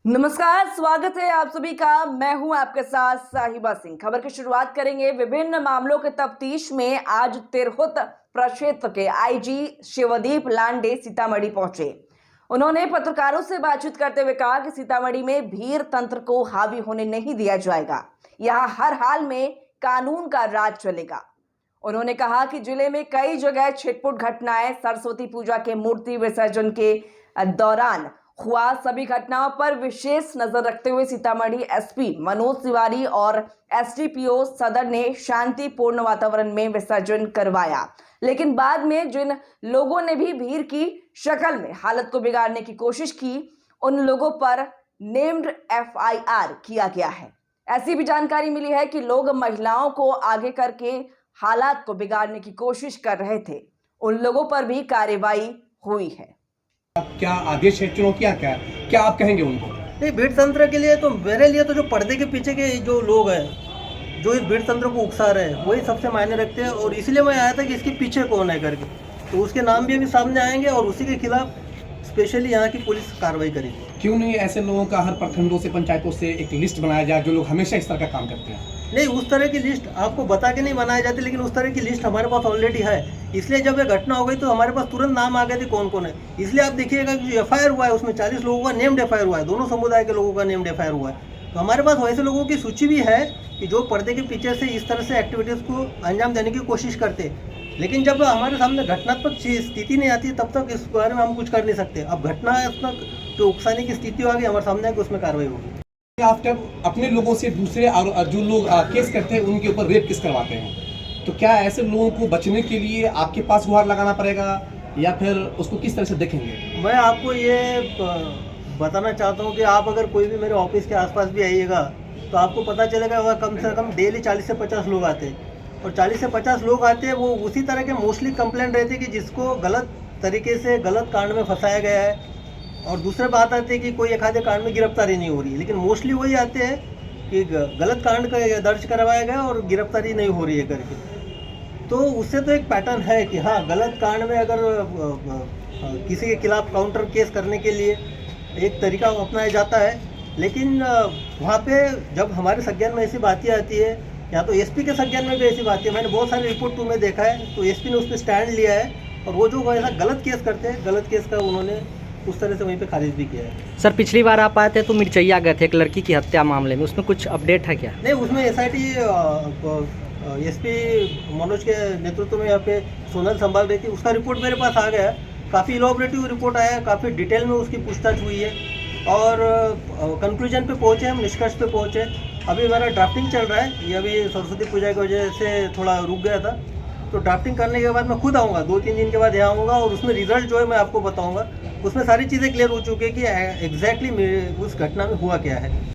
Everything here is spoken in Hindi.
नमस्कार, स्वागत है आप सभी का। मैं हूं आपके साथ साहिबा सिंह। खबर की शुरुआत करेंगे। विभिन्न मामलों के तफ्तीश में आज तिरहुत प्रक्षेत्र के आईजी शिवदीप लांडे सीतामढ़ी पहुंचे। उन्होंने पत्रकारों से बातचीत करते हुए कहा कि सीतामढ़ी में भीड़ तंत्र को हावी होने नहीं दिया जाएगा। यहां हर हाल में कानून का राज चलेगा। उन्होंने कहा कि जिले में कई जगह छिटपुट घटनाएं सरस्वती पूजा के मूर्ति विसर्जन के दौरान हुआ। सभी घटनाओं पर विशेष नजर रखते हुए सीतामढ़ी एसपी मनोज तिवारी और एसडीपीओ सदर ने शांतिपूर्ण वातावरण में विसर्जन करवाया, लेकिन बाद में जिन लोगों ने भी भीड़ की शक्ल में हालत को बिगाड़ने की कोशिश की, उन लोगों पर नेम्ड एफआईआर किया गया है। ऐसी भी जानकारी मिली है कि लोग महिलाओं को आगे करके हालात को बिगाड़ने की कोशिश कर रहे थे। उन लोगों पर भी कार्रवाई हुई है। क्या आदेश है, चुनौतियां क्या क्या आप कहेंगे उनको? नहीं, भीड़ तंत्र के लिए तो मेरे लिए तो जो पर्दे के पीछे के जो लोग हैं जो इस भीड़ तंत्र को उकसा रहे हैं वही सबसे मायने रखते हैं। और इसीलिए मैं आया था कि इसके पीछे कौन है करके, तो उसके नाम भी अभी सामने आएंगे और उसी के खिलाफ स्पेशली यहाँ की पुलिस कार्रवाई करेगी। क्यों नहीं ऐसे लोगों का हर प्रखंडों से, पंचायतों से एक लिस्ट बनाया जाए जो लोग हमेशा इस तरह का काम करते हैं? नहीं, उस तरह की लिस्ट आपको बता के नहीं बनाई जाती, लेकिन उस तरह की लिस्ट हमारे पास ऑलरेडी है। इसलिए जब ये घटना हो गई तो हमारे पास तुरंत नाम आ गए थे कौन कौन है। इसलिए आप देखिएगा कि जो एफआईआर हुआ है उसमें 40 लोगों का नेम्ड एफआईआर हुआ है, दोनों समुदाय के लोगों का नेम्ड एफआईआर हुआ है। तो हमारे पास वैसे लोगों की सूची भी है कि जो पर्दे के पीछे से इस तरह से एक्टिविटीज़ को अंजाम देने की कोशिश करते। लेकिन जब हमारे सामने घटनात्मक स्थिति नहीं आती तब तक इस बारे में हम कुछ कर नहीं सकते। अब घटनात्मक जो उकसाने की स्थिति आ गई हमारे सामने है कि उसमें कार्रवाई होगी। आप जब अपने लोगों से दूसरे और जो लोग केस करते हैं उनके ऊपर रेप केस करवाते हैं, तो क्या ऐसे लोगों को बचने के लिए आपके पास गुहार लगाना पड़ेगा या फिर उसको किस तरह से देखेंगे? मैं आपको ये बताना चाहता हूँ कि आप अगर कोई भी मेरे ऑफिस के आसपास भी आइएगा तो आपको पता चलेगा वह कम से कम डेली 40 से 50 लोग आते हैं। और 40 से 50 लोग आते हैं, वो उसी तरह के मोस्टली कंप्लेंट रहते हैं कि जिसको गलत तरीके से गलत कांड में फंसाया गया है। और दूसरे बात आती है कि कोई एक आधे कांड में गिरफ्तारी नहीं हो रही है, लेकिन मोस्टली वही आते हैं कि गलत कांड का दर्ज करवाया गया और गिरफ्तारी नहीं हो रही है करके। तो उससे तो एक पैटर्न है कि हाँ, गलत कांड में अगर किसी के खिलाफ काउंटर केस करने के लिए एक तरीका अपनाया जाता है, लेकिन वहाँ पे जब हमारे संज्ञान में ऐसी बातें आती है या तो एसपी के संज्ञान में भी ऐसी बातें है। मैंने बहुत सारी रिपोर्ट में देखा है, तो एसपी ने उस पर स्टैंड लिया है और वो जो ऐसा गलत केस करते हैं, गलत केस का उन्होंने उस तरह से वहीं पे खारिज भी किया है। सर, पिछली बार आप आए थे तो मिर्चैया गए थे एक लड़की की हत्या मामले में, उसमें कुछ अपडेट है क्या? नहीं, उसमें एसआईटी एसपी मनोज के नेतृत्व में यहाँ पे सोनल संभाल रही थी। उसका रिपोर्ट मेरे पास आ गया, काफ़ी इलॉबरेटिव रिपोर्ट आया है, काफ़ी डिटेल में उसकी पूछताछ हुई है और कंक्लूजन पे पहुँचे, हम निष्कर्ष पे पहुँचे। अभी मेरा ड्राफ्टिंग चल रहा है, ये अभी सरस्वती पूजा की वजह से थोड़ा रुक गया था, तो ड्राफ्टिंग करने के बाद मैं खुद आऊँगा, 2-3 दिन के बाद यहाँ आऊँगा और उसमें रिजल्ट जो है मैं आपको बताऊँगा। उसमें सारी चीज़ें क्लियर हो चुकी है कि एग्जैक्टली उस घटना में हुआ क्या है।